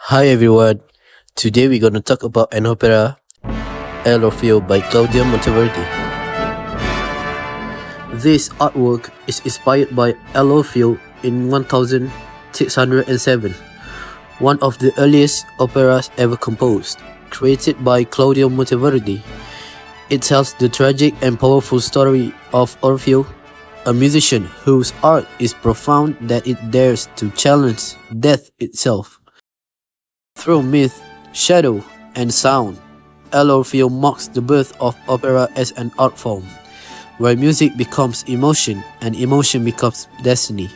Hi everyone. Today we're going to talk about an opera, El Orfeo by Claudio Monteverdi. This artwork is inspired by El Orfeo in 1607, one of the earliest operas ever composed, created by Claudio Monteverdi. It tells the tragic and powerful story of Orfeo, a musician whose art is profound that it dares to challenge death itself. Through myth, shadow, and sound, El Orfeo marks the birth of opera as an art form, where music becomes emotion and emotion becomes destiny.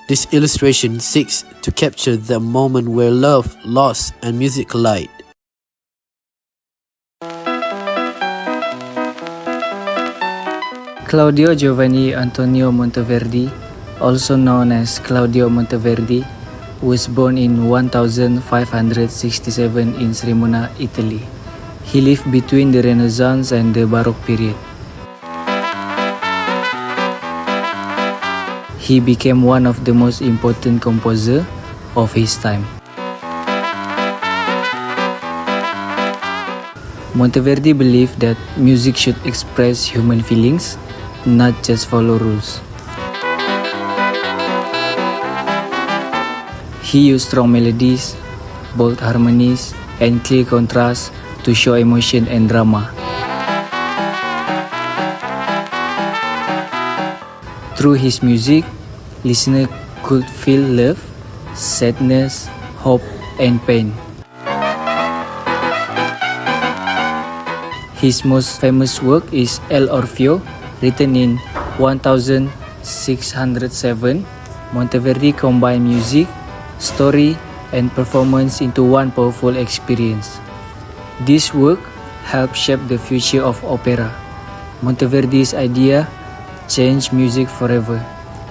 This illustration seeks to capture the moment where love, loss, and music collide. Claudio Giovanni Antonio Monteverdi, also known as Claudio Monteverdi, was born in 1567 in Cremona, Italy. He lived between the Renaissance and the Baroque period. He became one of the most important composers of his time. Monteverdi believed that music should express human feelings, not just follow rules. He used strong melodies, bold harmonies, and clear contrasts to show emotion and drama. Through his music, listeners could feel love, sadness, hope, and pain. His most famous work is El Orfeo, written in 1607. Monteverdi combined music, story, and performance into one powerful experience. This work helped shape the future of opera. Monteverdi's idea changed music forever,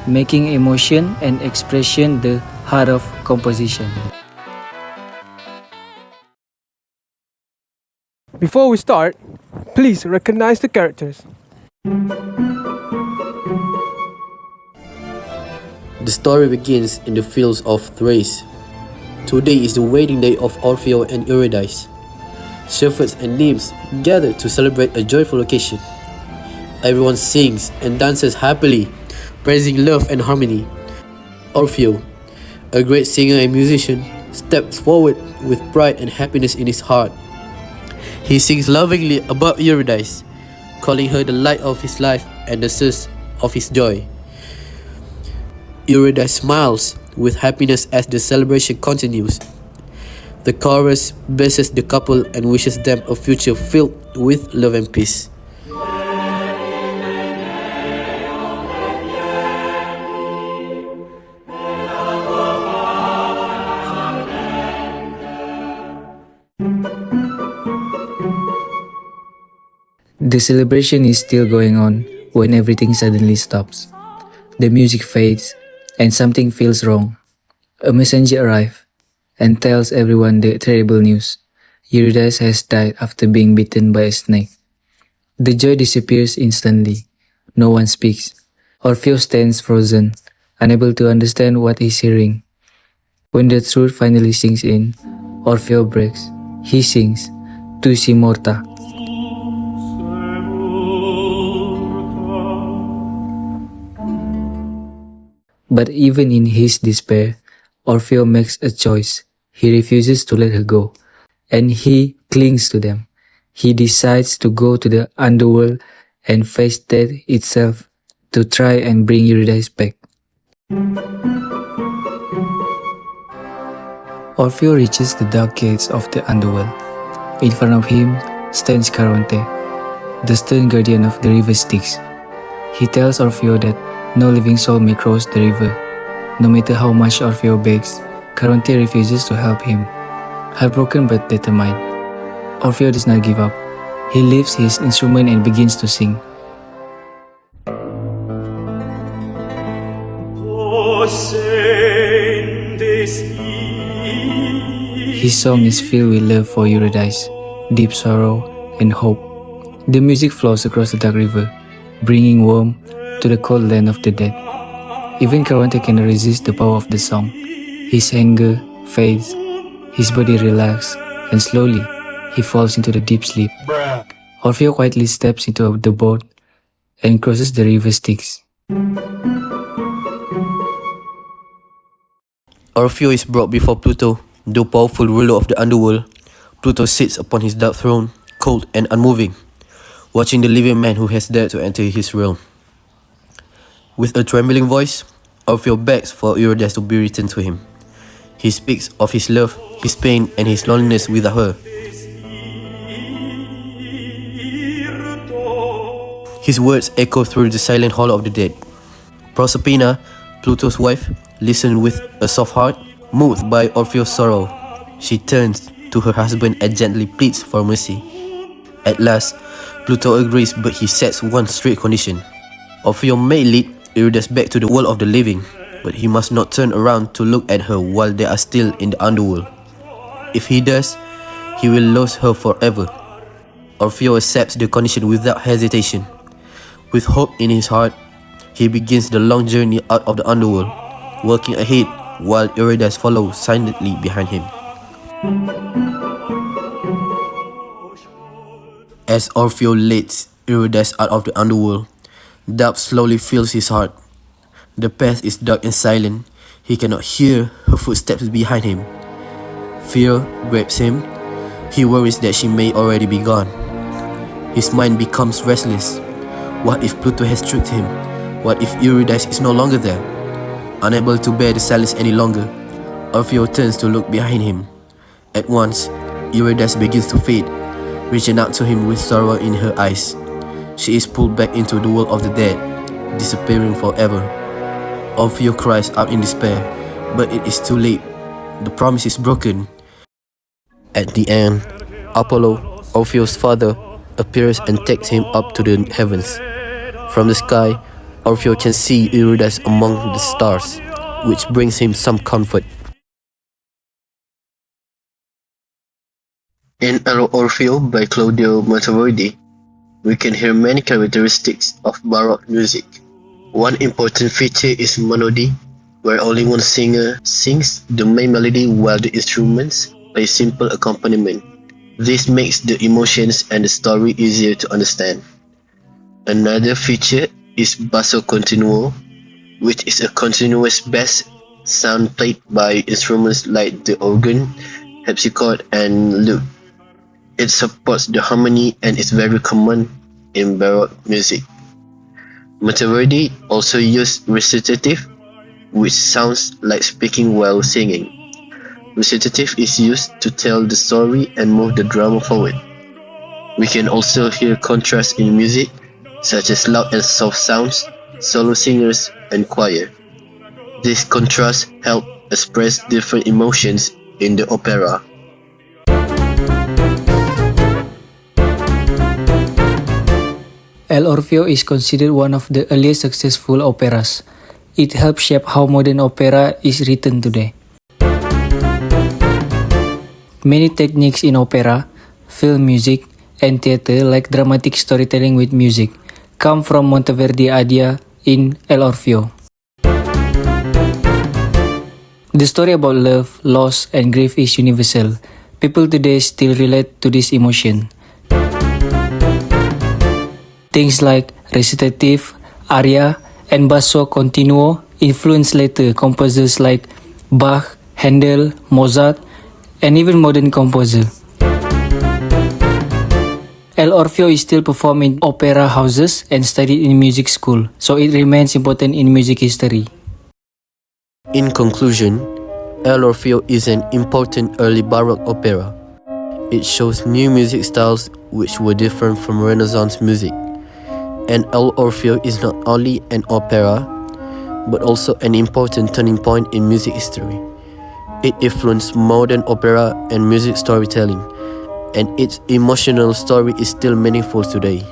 making emotion and expression the heart of composition. Before we start, please recognize the characters. The story begins in the fields of Thrace. Today is the wedding day of Orfeo and Euridice. Shepherds and nymphs gather to celebrate a joyful occasion. Everyone sings and dances happily, praising love and harmony. Orfeo, a great singer and musician, steps forward with pride and happiness in his heart. He sings lovingly about Euridice, calling her the light of his life and the source of his joy. Euridice smiles with happiness as the celebration continues. The chorus blesses the couple and wishes them a future filled with love and peace. The celebration is still going on when everything suddenly stops. The music fades and something feels wrong. A messenger arrives and tells everyone the terrible news. Eurydice has died after being bitten by a snake. The joy disappears instantly. No one speaks. Orfeo stands frozen, unable to understand what he's hearing. When the truth finally sinks in, Orfeo breaks. He sings, Tu si morta. But even in his despair, Orfeo makes a choice. He refuses to let her go, and he clings to them. He decides to go to the underworld and face death itself to try and bring Eurydice back. Orfeo reaches the dark gates of the underworld. In front of him stands Caronte, the stern guardian of the river Styx. He tells Orfeo that no living soul may cross the river. No matter how much Orfeo begs, Caronte refuses to help him. Heartbroken but determined, Orfeo does not give up. He lifts his instrument and begins to sing. His song is filled with love for Eurydice, deep sorrow, and hope. The music flows across the dark river, bringing warmth to the cold land of the dead. Even Caronte cannot resist the power of the song. His anger fades, His body relaxes, and slowly he falls into the deep sleep. Orfeo quietly steps into the boat and crosses the river Styx. Orfeo is brought before Pluto, the powerful ruler of the underworld. Pluto sits upon his dark throne, cold and unmoving, watching the living man who has dared to enter his realm. With a trembling voice, Orfeo begs for Eurydice to be returned to him. He speaks of his love, his pain, and his loneliness without her. His words echo through the silent hall of the dead. Proserpina, Pluto's wife, listens with a soft heart, moved by Orfeo's sorrow. She turns to her husband and gently pleads for mercy. At last, Pluto agrees, but he sets one strict condition. Orfeo may lead Eurydice back to the world of the living, but he must not turn around to look at her while they are still in the underworld. If he does, he will lose her forever. Orfeo accepts the condition without hesitation. With hope in his heart, he begins the long journey out of the underworld, walking ahead while Eurydice follows silently behind him. As Orfeo leads Eurydice out of the underworld, doubt slowly fills his heart. The path is dark and silent. He cannot hear her footsteps behind him. Fear grabs him. He worries that she may already be gone. His mind becomes restless. What if Pluto has tricked him? What if Eurydice is no longer there? Unable to bear the silence any longer, Orfeo turns to look behind him. At once, Eurydice begins to fade, reaching out to him with sorrow in her eyes. She is pulled back into the world of the dead, disappearing forever. Orfeo cries out in despair, but it is too late. The promise is broken. At the end, Apollo, Orfeo's father, appears and takes him up to the heavens. From the sky, Orfeo can see Eurydice among the stars, which brings him some comfort. In El Orfeo by Claudio Monteverdi, we can hear many characteristics of baroque music. One important feature is monody, where only one singer sings the main melody while the instruments play simple accompaniment. This makes the emotions and the story easier to understand. Another feature is basso continuo, which is a continuous bass sound played by instruments like the organ, harpsichord, and lute. It supports the harmony and is very common in baroque music. Monteverdi also used recitative, which sounds like speaking while singing. Recitative is used to tell the story and move the drama forward. We can also hear contrast in music, such as loud and soft sounds, solo singers, and choir. This contrast help express different emotions in the opera. El Orfeo is considered one of the earliest successful operas. It helped shape how modern opera is written today. Many techniques in opera, film music, and theater like dramatic storytelling with music come from Monteverdi idea in El Orfeo. The story about love, loss, and grief is universal. People today still relate to this emotion. Things like recitative, aria, and basso continuo influenced later composers like Bach, Handel, Mozart, and even modern composers. El Orfeo is still performed in opera houses and studied in music school, so it remains important in music history. In conclusion, El Orfeo is an important early Baroque opera. It shows new music styles which were different from Renaissance music. And El Orfeo is not only an opera, but also an important turning point in music history. It influenced modern opera and music storytelling, and its emotional story is still meaningful today.